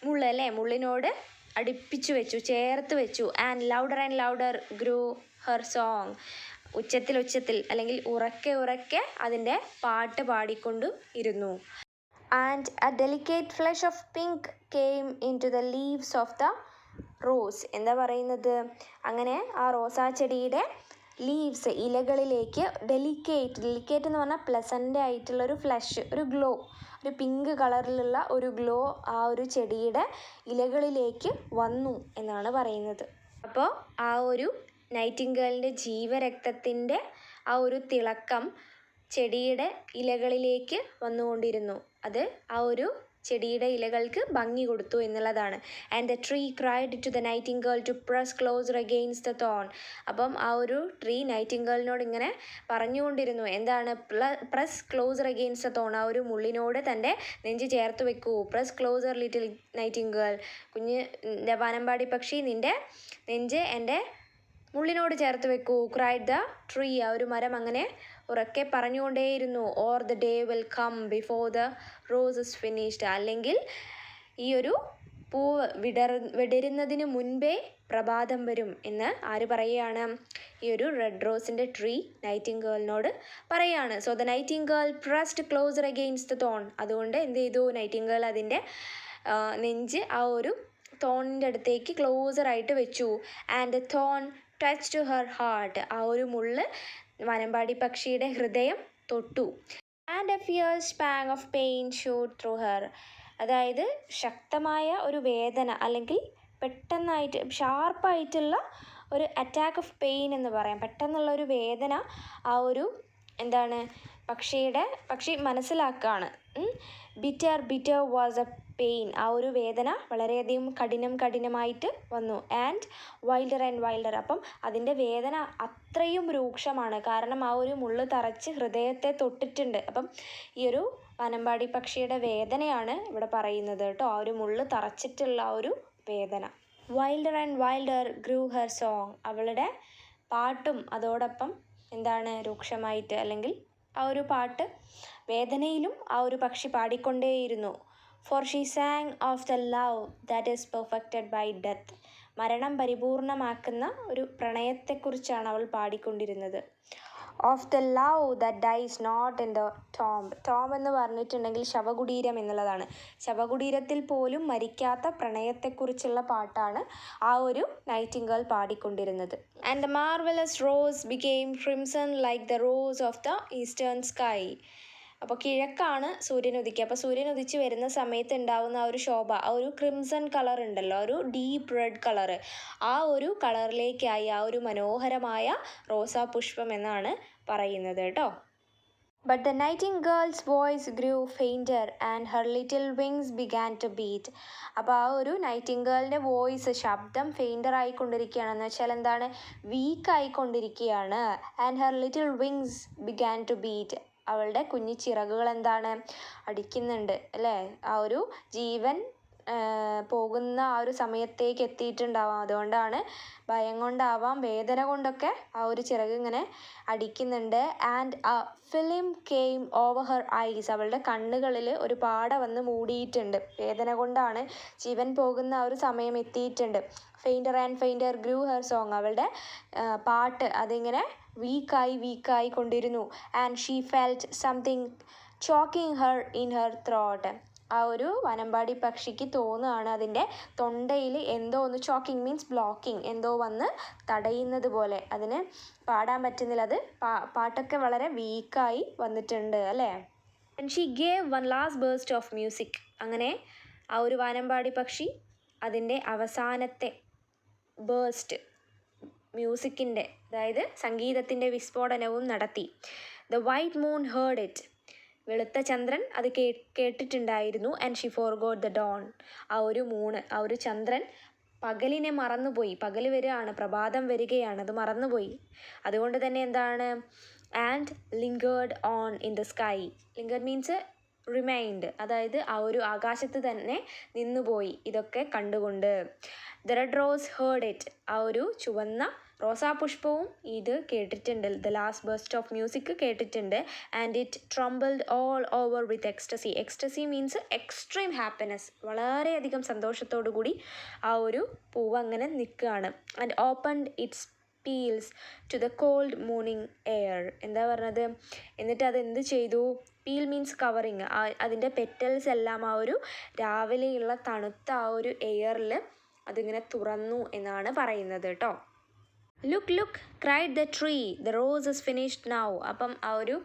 മുള്ളല്ലേ, മുള്ളിനോട് അടുപ്പിച്ചു വെച്ചു, ചേർത്ത് വെച്ചു. And louder grew her song. ഉച്ചത്തിൽ അല്ലെങ്കിൽ ഉറക്കെ അതിൻ്റെ പാട്ട് പാടിക്കൊണ്ടു ഇരുന്നു. And a delicate flush of pink came into the leaves of the rose. എന്താ പറയുന്നത്? അങ്ങനെ ആ റോസാ ചെടിയുടെ ലീവ്സ്, ഇലകളിലേക്ക് ഡെലിക്കേറ്റ് എന്ന് പറഞ്ഞാൽ പ്ലസൻ്റ് ആയിട്ടുള്ളൊരു ഫ്ലഷ്, ഒരു ഗ്ലോ, ഒരു പിങ്ക് കളറിലുള്ള ഒരു ഗ്ലോ ആ ഒരു ചെടിയുടെ ഇലകളിലേക്ക് വന്നു എന്നാണ് പറയുന്നത്. അപ്പോൾ ആ ഒരു നൈറ്റിംഗേളിൻ്റെ ജീവരക്തത്തിൻ്റെ ആ ഒരു തിളക്കം ചെടിയുടെ ഇലകളിലേക്ക് വന്നുകൊണ്ടിരുന്നു. അത് ആ ഒരു ചെടിയുടെ ഇലകൾക്ക് ഭംഗി കൊടുത്തു എന്നുള്ളതാണ്. And the tree cried to the nightingale to press closer against the thorn. അപ്പം ആ ഒരു ട്രീ നൈറ്റിംഗേളിനോട് ഇങ്ങനെ പറഞ്ഞുകൊണ്ടിരുന്നു, എന്താണ്? Press closer against the thorn. ആ ഒരു മുള്ളിനോട് തൻ്റെ നെഞ്ച് ചേർത്ത് വെക്കൂ. Press closer little nightingale. കുഞ്ഞ് വാനമ്പാടി പക്ഷി, നിൻ്റെ നെഞ്ച് എൻ്റെ മുള്ളിനോട് ചേർത്ത് വെക്കൂ. Cried the tree. ആ ഒരു മരം അങ്ങനെ ഉറക്കെ പറഞ്ഞുകൊണ്ടേയിരുന്നു. Or the day will come before the rose is finished. അല്ലെങ്കിൽ ഈ ഒരു പൂവ് വിടരുന്നതിന് മുൻപേ പ്രഭാതം വരും എന്ന് ആര് പറയുകയാണ്? ഈ ഒരു റെഡ് റോസിൻ്റെ ട്രീ നൈറ്റിംഗേളിനോട് പറയുകയാണ്. So the nightingale pressed closer against the thorn. അതുകൊണ്ട് എന്ത് ചെയ്തു? നൈറ്റിംഗേൾ അതിൻ്റെ നെഞ്ച് ആ ഒരു തോണിൻ്റെ അടുത്തേക്ക് ക്ലോസറായിട്ട് വെച്ചു. And the thorn touch to her heart. ആ ഒരു മുള്ള് വാനമ്പാടി പക്ഷിയുടെ ഹൃദയം തൊട്ടു. And a fierce pang of pain shoot through her. അതായത് ശക്തമായ ഒരു വേദന അല്ലെങ്കിൽ പെട്ടെന്നായിട്ട് ഷാർപ്പായിട്ടുള്ള ഒരു അറ്റാക്ക് ഓഫ് പെയിൻ എന്ന് പറയാം. പെട്ടെന്നുള്ള ഒരു വേദന ആ ഒരു എന്താണ് പക്ഷി മനസ്സിലാക്കുകയാണ്. Bitter was A pain. ആ ഒരു വേദന വളരെയധികം കഠിനമായിട്ട് വന്നു. And Wilder. അപ്പം അതിൻ്റെ വേദന അത്രയും രൂക്ഷമാണ്. കാരണം ആ ഒരു മുള്ള് തറച്ച് ഹൃദയത്തെ തൊട്ടിട്ടുണ്ട്. അപ്പം ഈ ഒരു വാനമ്പാടി പക്ഷിയുടെ വേദനയാണ് ഇവിടെ പറയുന്നത് കേട്ടോ. ആ ഒരു മുള്ള് തറച്ചിട്ടുള്ള ആ ഒരു വേദന. വൈൽഡർ ഗ്രൂ ഹെർ സോങ്. അവളുടെ പാട്ടും അതോടൊപ്പം എന്താണ് രൂക്ഷമായിട്ട്, അല്ലെങ്കിൽ ആ ഒരു പാട്ട് വേദനയിലും ആ ഒരു പക്ഷി പാടിക്കൊണ്ടേയിരുന്നു. For she sang of the love that is perfected by death. മരണം പരിപൂർണമാക്കുന്ന ഒരു പ്രണയത്തെക്കുറിച്ചാണ് അവൾ പാടിക്കൊണ്ടിരുന്നത്. Of the love that dies not in the tomb. Tomb എന്ന് പറഞ്ഞിട്ടുണ്ടെങ്കിൽ ശവകുടീരം എന്നുള്ളതാണ്. ശവകുടീരത്തിൽ പോലും മരിക്കാത്ത പ്രണയത്തെക്കുറിച്ചുള്ള പാട്ടാണ് ആ ഒരു നൈറ്റിംഗേൾ പാടിക്കൊണ്ടിരുന്നത്. And the marvellous rose became crimson like the rose of the eastern sky. അപ്പോൾ കിഴക്കാണ് സൂര്യൻ ഉദിക്കുക. അപ്പോൾ സൂര്യൻ ഉദിച്ച് വരുന്ന സമയത്ത് ഉണ്ടാവുന്ന ആ ഒരു ശോഭ, ആ ഒരു ക്രിംസൺ കളർ ഉണ്ടല്ലോ, ഒരു ഡീപ്പ് റെഡ് കളറ്, ആ ഒരു കളറിലേക്കായി ആ ഒരു മനോഹരമായ റോസാപുഷ്പം എന്നാണ് പറയുന്നത് കേട്ടോ. But the nightingale's voice grew fainter and her little wings began to beat. അപ്പോൾ ആ ഒരു നൈറ്റിംഗേളിൻ്റെ വോയിസ്, ശബ്ദം ഫെയിൻറ്റർ ആയിക്കൊണ്ടിരിക്കുകയാണെന്ന് വെച്ചാൽ എന്താണ്, വീക്ക് ആയിക്കൊണ്ടിരിക്കുകയാണ്. And her little wings began to beat, അവളുടെ കുഞ്ഞു ചിറകുകൾ എന്താണ്, അടിക്കുന്നുണ്ട് അല്ലേ. ആ ഒരു ജീവൻ പോകുന്ന ആ ഒരു സമയത്തേക്ക് എത്തിയിട്ടുണ്ടാവാം. അതുകൊണ്ടാണ്, ഭയം കൊണ്ടാവാം, വേദന കൊണ്ടൊക്കെ ആ ഒരു ചിറക് ഇങ്ങനെ അടിക്കുന്നുണ്ട്. And a film came over her eyes, അവളുടെ കണ്ണുകളിൽ ഒരു പാട വന്ന് മൂടിയിട്ടുണ്ട്. വേദന കൊണ്ടാണ്, ജീവൻ പോകുന്ന ആ ഒരു സമയം എത്തിയിട്ടുണ്ട്. ഫെയിൻറ്റർ ആൻഡ് ഫെയിൻറ്റർ ഗ്രൂ ഹെർ സോങ്, അവളുടെ പാട്ട് അതിങ്ങനെ വീക്കായി കൊണ്ടിരുന്നു. And she felt something choking her in her throat, ആ ഒരു വനമ്പാടി പക്ഷിക്ക് തോന്നുകയാണ് അതിൻ്റെ തൊണ്ടയിൽ എന്തോ ഒന്ന്, ചോക്കിങ് മീൻസ് ബ്ലോക്കിങ്, എന്തോ വന്ന് തടയുന്നത് പോലെ, അതിന് പാടാൻ പറ്റുന്നില്ല, അത് പാട്ടൊക്കെ വളരെ വീക്കായി വന്നിട്ടുണ്ട് അല്ലേ. And she gave one last burst of music, അങ്ങനെ ആ ഒരു വാനമ്പാടി പക്ഷി അതിൻ്റെ അവസാനത്തെ ബേസ്റ്റ് മ്യൂസിക്കിൻ്റെ, അതായത് സംഗീതത്തിൻ്റെ വിസ്ഫോടനവും നടത്തി. The white moon heard it, വെളുത്ത ചന്ദ്രൻ അത് കേട്ടിട്ടുണ്ടായിരുന്നു. And she forgot the dawn, ആ ഒരു മൂണ്, ആ ഒരു ചന്ദ്രൻ പകലിനെ മറന്നുപോയി. പകൽ വരികയാണ്, പ്രഭാതം വരികയാണ്, അത് മറന്നുപോയി. അതുകൊണ്ട് തന്നെ എന്താണ്, and lingered on in the sky, lingered means remind, അതായത് ആ ഒരു ആകാശത്ത് തന്നെ നിന്നുപോയി ഇതൊക്കെ കണ്ടുകൊണ്ട്. The red rose heard it, ആ ഒരു ചുവന്ന റോസാപുഷ്പവും ഇത് കേട്ടിട്ടുണ്ട്, the last burst of music കേട്ടിട്ടുണ്ട്. And it trembled all over with ecstasy, ecstasy means extreme happiness, വളരെയധികം സന്തോഷത്തോടു കൂടി ആ ഒരു പൂവ് അങ്ങനെ നിൽക്കുകയാണ്. And opened its petals to the cold morning air, എന്താ പറഞ്ഞത്, എന്നിട്ട് അത് എന്ത് ചെയ്തു, പീൽ മീൻസ് കവറിങ്, അതിൻ്റെ പെറ്റൽസ് എല്ലാം ആ ഒരു രാവിലെയുള്ള തണുത്ത ആ ഒരു എയറിൽ അതിങ്ങനെ തുറന്നു എന്നാണ് പറയുന്നത് കേട്ടോ. Look look cried the tree, the rose is finished now, അപ്പം ആ ഒരു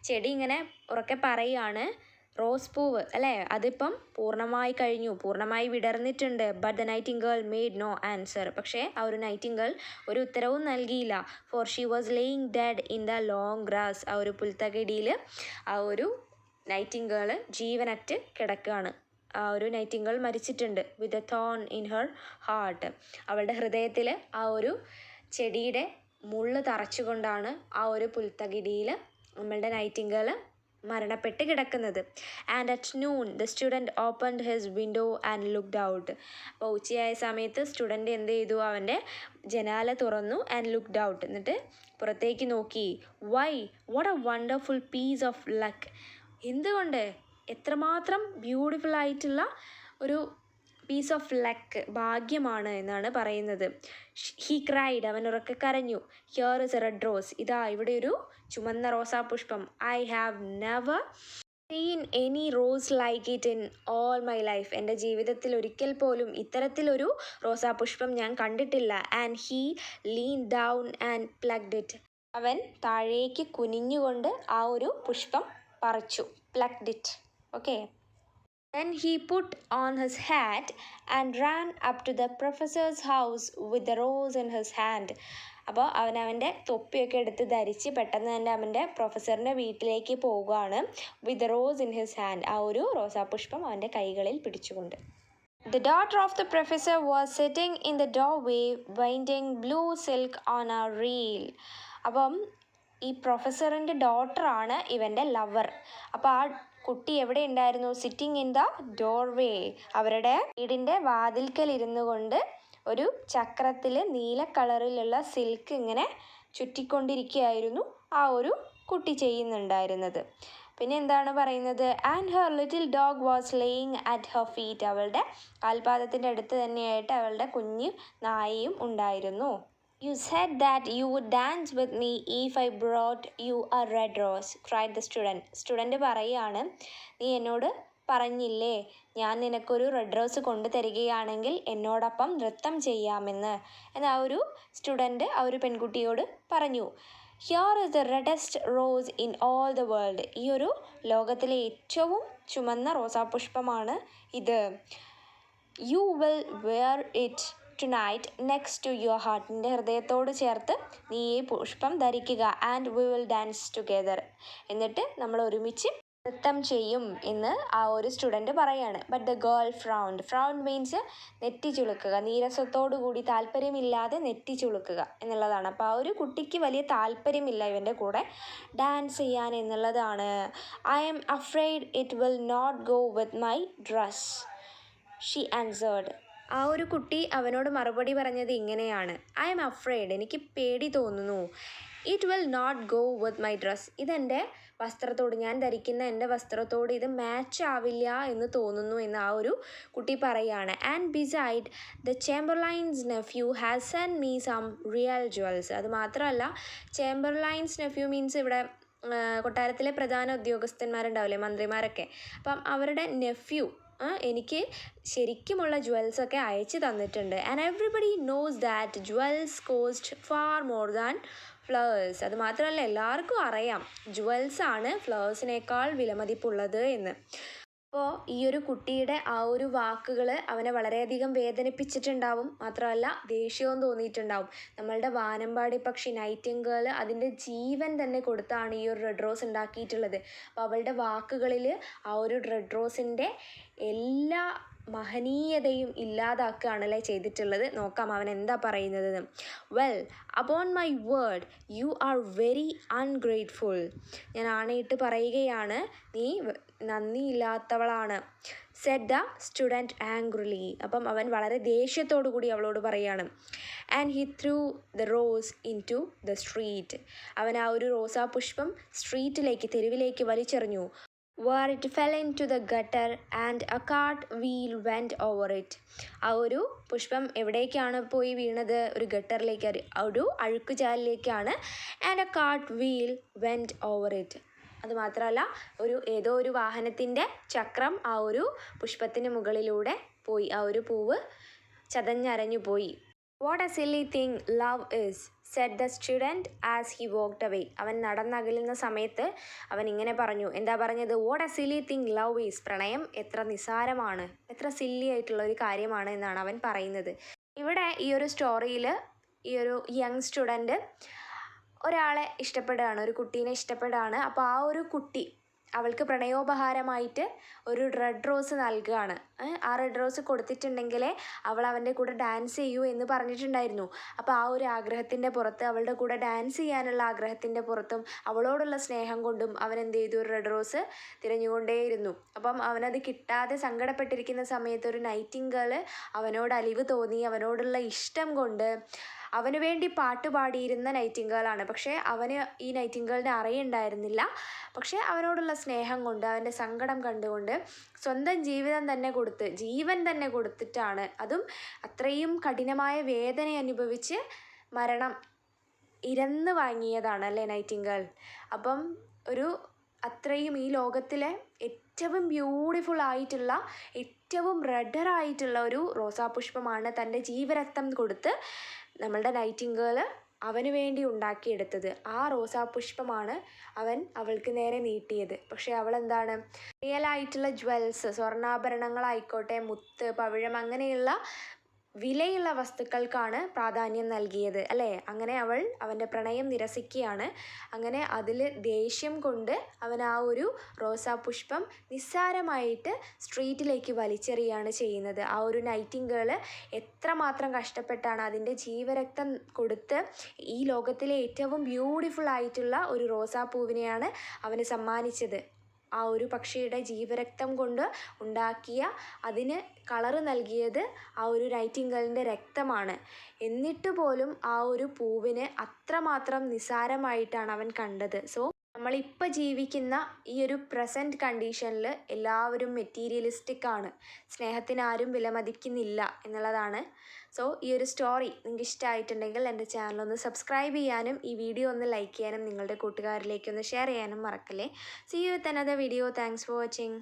ചെടി ഇങ്ങനെ ഉറക്കെ പറയുകയാണ്, റോസ് പൂവ് അല്ലേ, അതിപ്പം പൂർണ്ണമായി കഴിഞ്ഞു, പൂർണ്ണമായി വിടർന്നിട്ടുണ്ട്. But the nightingale made no answer, പക്ഷേ ആ ഒരു നൈറ്റിംഗേൾ ഒരു ഉത്തരവും നൽകിയില്ല. For she was laying dead in the long grass, ആ ഒരു പുൽത്തകിടിയിൽ ആ ഒരു നൈറ്റിംഗേൾ ജീവനറ്റ് കിടക്കുകയാണ്. ആ ഒരു നൈറ്റിംഗേൾ മരിച്ചിട്ടുണ്ട്. With a thorn in her heart, അവളുടെ ഹൃദയത്തിൽ ആ ഒരു ചെടിയുടെ മുള്ള് തറച്ചുകൊണ്ടാണ് ആ ഒരു പുൽത്തകിടിയിൽ നമ്മളുടെ നൈറ്റിംഗേൾ മരണപ്പെട്ട് കിടക്കുന്നത്. And at noon the student opened his window and looked out, അപ്പോൾ ഉച്ചയായ സമയത്ത് സ്റ്റുഡൻറ്റ് എന്ത് ചെയ്തു, അവൻ്റെ ജനാല തുറന്നു. ആൻഡ് ലുക്ക്ഡ് ഔട്ട്, എന്നിട്ട് പുറത്തേക്ക് നോക്കി. Why what a wonderful piece of luck, എന്തുകൊണ്ട്, എത്രമാത്രം ബ്യൂട്ടിഫുൾ ആയിട്ടുള്ള ഒരു പീസ് ഓഫ് ലക്ക്, ഭാഗ്യമാണ് എന്നാണ് പറയുന്നത്. ഹീ ക്രൈഡ്, അവൻ ഉറക്കെ കരഞ്ഞു. Here is a red rose, ഇതാ ഇവിടെ ഒരു ചുമന്ന റോസാപുഷ്പം. I have never seen any rose like it in all my life, എൻ്റെ ജീവിതത്തിൽ ഒരിക്കൽ പോലും ഇത്തരത്തിലൊരു റോസാപുഷ്പം ഞാൻ കണ്ടിട്ടില്ല. And he lean down and plucked it, അവൻ താഴേക്ക് കുനിഞ്ഞുകൊണ്ട് ആ ഒരു പുഷ്പം പറിച്ചു. Plucked it, okay. Then he put on his hat and ran up to the professor's house with the rose in his hand. അപ്പോൾ അവൻ്റെ തൊപ്പിയൊക്കെ എടുത്ത് ധരിച്ച് പെട്ടെന്ന് തന്നെ അവൻ്റെ പ്രൊഫസറിൻ്റെ വീട്ടിലേക്ക് പോവുകയാണ്. വിത്ത് റോസ് ഇൻ ഹിസ് ഹാൻഡ്, ആ ഒരു റോസാപുഷ്പം അവൻ്റെ കൈകളിൽ പിടിച്ചുകൊണ്ട്. The daughter of the professor was sitting in the doorway winding blue silk on a reel. അപ്പം ഈ പ്രൊഫസറിൻ്റെ ഡോട്ടറാണ് ഇവൻ്റെ ലവർ. അപ്പോൾ ആ കുട്ടി എവിടെ ഉണ്ടായിരുന്നു, സിറ്റിംഗ് ഇൻ ദ ഡോർവേ, അവരുടെ വീടിൻ്റെ വാതിൽക്കൽ ഇരുന്നു കൊണ്ട് ഒരു ചക്രത്തിൽ നീല കളറിലുള്ള സിൽക്ക് ഇങ്ങനെ ചുറ്റിക്കൊണ്ടിരിക്കുകയായിരുന്നു ആ ഒരു കുട്ടി ചെയ്യുന്നുണ്ടായിരുന്നത്. പിന്നെ എന്താണ് പറയുന്നത്, and her little dog was laying at her feet, അവളുടെ കാൽപാദത്തിൻ്റെ അടുത്ത് തന്നെയായിട്ട് അവളുടെ കുഞ്ഞ് നായയും ഉണ്ടായിരുന്നു. You said that you would dance with me if I brought you a red rose, cried the student. Student പറയുകയാണ്, നീ എന്നോട് പറഞ്ഞില്ലേ ഞാൻ നിനക്കൊരു റെഡ് റോസ് കൊണ്ടു തരികയാണെങ്കിൽ എന്നോടൊപ്പം നൃത്തം ചെയ്യാമെന്ന്. എന്ന് ആ ഒരു സ്റ്റുഡൻറ്റ് ആ ഒരു പെൺകുട്ടിയോട് പറഞ്ഞു. Here is the reddest rose in all the world. ഈ ഒരു ലോകത്തിലെ ഏറ്റവും ചുമന്ന റോസാപുഷ്പമാണ് ഇത്. You will wear it tonight next to your heart. നിൻ്റെ ഹൃദയത്തോട് ചേർത്ത് നീ ഈ പുഷ്പം ധരിക്കുക. And we will dance together. എന്നിട്ട് നമ്മൾ ഒരുമിച്ച് നൃത്തം ചെയ്യും എന്ന് ആ ഒരു സ്റ്റുഡൻറ്റ് പറയാണ്. ബട്ട് ദ ഗേൾ ഫ്രൗണ്ട് മീൻസ് നെറ്റി ചുളുക്കുക, നീരസത്തോടു കൂടി താല്പര്യമില്ലാതെ നെറ്റി ചുളുക്കുക എന്നുള്ളതാണ്. അപ്പോൾ ആ ഒരു കുട്ടിക്ക് വലിയ താല്പര്യമില്ല ഇവൻ്റെ കൂടെ ഡാൻസ് ചെയ്യാൻ എന്നുള്ളതാണ്. I am afraid it will not go with my dress, she answered. ആ ഒരു കുട്ടി അവനോട് മറുപടി പറഞ്ഞത് ഇങ്ങനെയാണ്: ഐ എം അഫ്രെയ്ഡ്, എനിക്ക് പേടി തോന്നുന്നു. It will not go with my dress, ഇതെൻ്റെ വസ്ത്രത്തോട്, ഞാൻ ധരിക്കുന്ന എൻ്റെ വസ്ത്രത്തോട് ഇത് മാച്ച് ആവില്ല എന്ന് തോന്നുന്നു എന്ന് ആ ഒരു കുട്ടി പറയുകയാണ്. And beside the chamberlain's nephew has send me some real jewels. അത് മാത്രമല്ല, ചേംബർലൈൻസ് നെഫ്യൂ മീൻസ് ഇവിടെ കൊട്ടാരത്തിലെ പ്രധാന ഉദ്യോഗസ്ഥന്മാരുണ്ടാവില്ലേ, മന്ത്രിമാരൊക്കെ, അപ്പം അവരുടെ നെഫ്യൂ എനിക്ക് ശരിക്കുമുള്ള ജ്വൽസൊക്കെ അയച്ചു തന്നിട്ടുണ്ട്. And everybody knows that jewels cost far more than flowers. അത് മാത്രമല്ല, എല്ലാവർക്കും അറിയാം ജ്വൽസാണ് ഫ്ലവേഴ്സിനേക്കാൾ വിലമതിപ്പുള്ളത് എന്ന്. അപ്പോൾ ഈ ഒരു കുട്ടിയുടെ ആ ഒരു വാക്കുകൾ അവനെ വളരെയധികം വേദനിപ്പിച്ചിട്ടുണ്ടാവും. മാത്രമല്ല ദേഷ്യവും തോന്നിയിട്ടുണ്ടാവും. നമ്മളുടെ വാനമ്പാടി പക്ഷി നൈറ്റിംഗേൾ അതിൻ്റെ ജീവൻ തന്നെ കൊടുത്താണ് ഈ ഒരു റെഡ് റോസ് ഉണ്ടാക്കിയിട്ടുള്ളത്. അപ്പോൾ അവളുടെ വാക്കുകളിൽ ആ ഒരു റെഡ് റോസിൻ്റെ എല്ലാ മഹനീയതയും ഇല്ലാതാക്കുകയാണല്ലേ ചെയ്തിട്ടുള്ളത്. നോക്കാം അവൻ എന്താ പറയുന്നത്. Well, upon my word you are very ungrateful. ഞാൻ ആണയിട്ട് പറയുകയാണ്, നീ നന്ദിയില്ലാത്തവളാണ്. Said the student angrily. അപ്പം അവൻ വളരെ ദേഷ്യത്തോടു കൂടി അവളോട് പറയാണ്. And he threw the rose into the street. അവൻ ആ ഒരു റോസാപുഷ്പം സ്ട്രീറ്റിലേക്ക്, തെരുവിലേക്ക് വലിച്ചെറിഞ്ഞു. where it fell into the gutter and a cart wheel went over it. ആ ഒരു പുഷ്പം എവിടേക്കാണ് പോയി വീണത്? ഒരു ഗട്ടറിലേക്ക്, ഒരു അഴുക്കുചാലിലേക്കാണ്. And a cart wheel went over it. അതുമാത്രമല്ല, ഏതോ ഒരു വാഹനത്തിൻ്റെ ചക്രം ആ ഒരു പുഷ്പത്തിന് മുകളിലൂടെ പോയി. ആ ഒരു പൂവ് ചതഞ്ഞരഞ്ഞു പോയി. What A silly thing love is said the student as he walked away. അവൻ നടന്നകലുന്ന സമയത്ത് അവൻ ഇങ്ങനെ പറഞ്ഞു. എന്താ പറഞ്ഞത്? What A silly thing love is. പ്രണയം എത്ര നിസ്സാരമാണ്, എത്ര സില്ലി ആയിട്ടുള്ള ഒരു കാര്യമാണ് എന്നാണ് അവൻ പറയുന്നത്. ഇവിടെ ഈ ഒരു സ്റ്റോറിയിൽ ഈ ഒരു യങ് സ്റ്റുഡൻറ്റ് ഒരാളെ ഇഷ്ടപ്പെടുകയാണ്, ഒരു കുട്ടീനെ ഇഷ്ടപ്പെടുകയാണ്. അപ്പോൾ ആ ഒരു കുട്ടി അവൾക്ക് പ്രണയോപഹാരമായിട്ട് ഒരു റെഡ് റോസ് നൽകുകയാണ്. ആ റെഡ് റോസ് കൊടുത്തിട്ടുണ്ടെങ്കിലേ അവൾ അവൻ്റെ കൂടെ ഡാൻസ് ചെയ്യൂ എന്ന് പറഞ്ഞിട്ടുണ്ടായിരുന്നു. അപ്പോൾ ആ ഒരു ആഗ്രഹത്തിൻ്റെ പുറത്ത്, അവളുടെ കൂടെ ഡാൻസ് ചെയ്യാനുള്ള ആഗ്രഹത്തിൻ്റെ പുറത്തും അവളോടുള്ള സ്നേഹം കൊണ്ടും അവൻ എന്ത് ചെയ്തു? ഒരു റെഡ് റോസ് തിരഞ്ഞുകൊണ്ടേയിരുന്നു. അപ്പം അവനത് കിട്ടാതെ സങ്കടപ്പെട്ടിരിക്കുന്ന സമയത്ത് ഒരു നൈറ്റിംഗേൾ അവനോട് അലിവ് തോന്നി. അവനോടുള്ള ഇഷ്ടം കൊണ്ട് അവന് വേണ്ടി പാട്ട് പാടിയിരുന്ന നൈറ്റിംഗേളാണ്. പക്ഷേ അവന് ഈ നൈറ്റിംഗേളിനെ അറിയുണ്ടായിരുന്നില്ല. പക്ഷേ അവനോടുള്ള സ്നേഹം കൊണ്ട്, അവൻ്റെ സങ്കടം കണ്ടുകൊണ്ട് സ്വന്തം ജീവൻ തന്നെ കൊടുത്തിട്ടാണ്, അതും അത്രയും കഠിനമായ വേദന അനുഭവിച്ച് മരണം ഇരന്ന് വാങ്ങിയതാണ് അല്ലേ നൈറ്റിംഗേൾ. അപ്പം അത്രയും ഈ ലോകത്തിലെ ഏറ്റവും ബ്യൂട്ടിഫുൾ ആയിട്ടുള്ള, ഏറ്റവും റെഡറായിട്ടുള്ള ഒരു റോസാപുഷ്പമാണ് തൻ്റെ ജീവരക്തം കൊടുത്ത് നമ്മളുടെ നൈറ്റിംഗേൾ അവന് വേണ്ടി ഉണ്ടാക്കിയെടുത്തത്. ആ റോസാപുഷ്പമാണ് അവൻ അവൾക്ക് നേരെ നീട്ടിയത്. പക്ഷേ അവളെന്താണ്? റിയലായിട്ടുള്ള ജ്വൽസ്, സ്വർണ്ണാഭരണങ്ങളായിക്കോട്ടെ, മുത്ത്, പവിഴം, അങ്ങനെയുള്ള വിലയുള്ള വസ്തുക്കൾക്കാണ് പ്രാധാന്യം നൽകിയത് അല്ലേ. അങ്ങനെ അവൾ അവൻ്റെ പ്രണയം നിരസിക്കുകയാണ്. അങ്ങനെ അതിൽ ദേഷ്യം കൊണ്ട് അവൻ ആ ഒരു റോസാപുഷ്പം നിസ്സാരമായിട്ട് സ്ട്രീറ്റിലേക്ക് വലിച്ചെറിയാണ് ചെയ്യുന്നത്. ആ ഒരു നൈറ്റിംഗേൾ എത്രമാത്രം കഷ്ടപ്പെട്ടാണ് അതിൻ്റെ ജീവരക്തം കൊടുത്ത് ഈ ലോകത്തിലെ ഏറ്റവും ബ്യൂട്ടിഫുൾ ആയിട്ടുള്ള ഒരു റോസാപ്പൂവിനെയാണ് അവന് സമ്മാനിച്ചത്. ആ ഒരു പക്ഷിയുടെ ജീവരക്തം കൊണ്ട് ഉണ്ടാക്കിയ, അതിന് കളറ് നൽകിയത് ആ ഒരു നൈറ്റിംഗേളിൻ്റെ രക്തമാണ്. എന്നിട്ട് പോലും ആ ഒരു പൂവിനെ അത്രമാത്രം നിസ്സാരമായിട്ടാണ് അവൻ കണ്ടത്. സോ നമ്മളിപ്പോൾ ജീവിക്കുന്ന ഈ ഒരു പ്രസൻറ്റ് കണ്ടീഷനിൽ എല്ലാവരും മെറ്റീരിയലിസ്റ്റിക് ആണ്. സ്നേഹത്തിന് ആരും വിലമതിക്കുന്നില്ല എന്നുള്ളതാണ്. സോ ഈ ഒരു സ്റ്റോറി നിങ്ങൾക്ക് ഇഷ്ടമായിട്ടുണ്ടെങ്കിൽ എൻ്റെ ചാനലൊന്ന് സബ്സ്ക്രൈബ് ചെയ്യാനും ഈ വീഡിയോ ഒന്ന് ലൈക്ക് ചെയ്യാനും നിങ്ങളുടെ കൂട്ടുകാരിലേക്കൊന്ന് ഷെയർ ചെയ്യാനും മറക്കല്ലേ. See you with another video. Thanks for watching.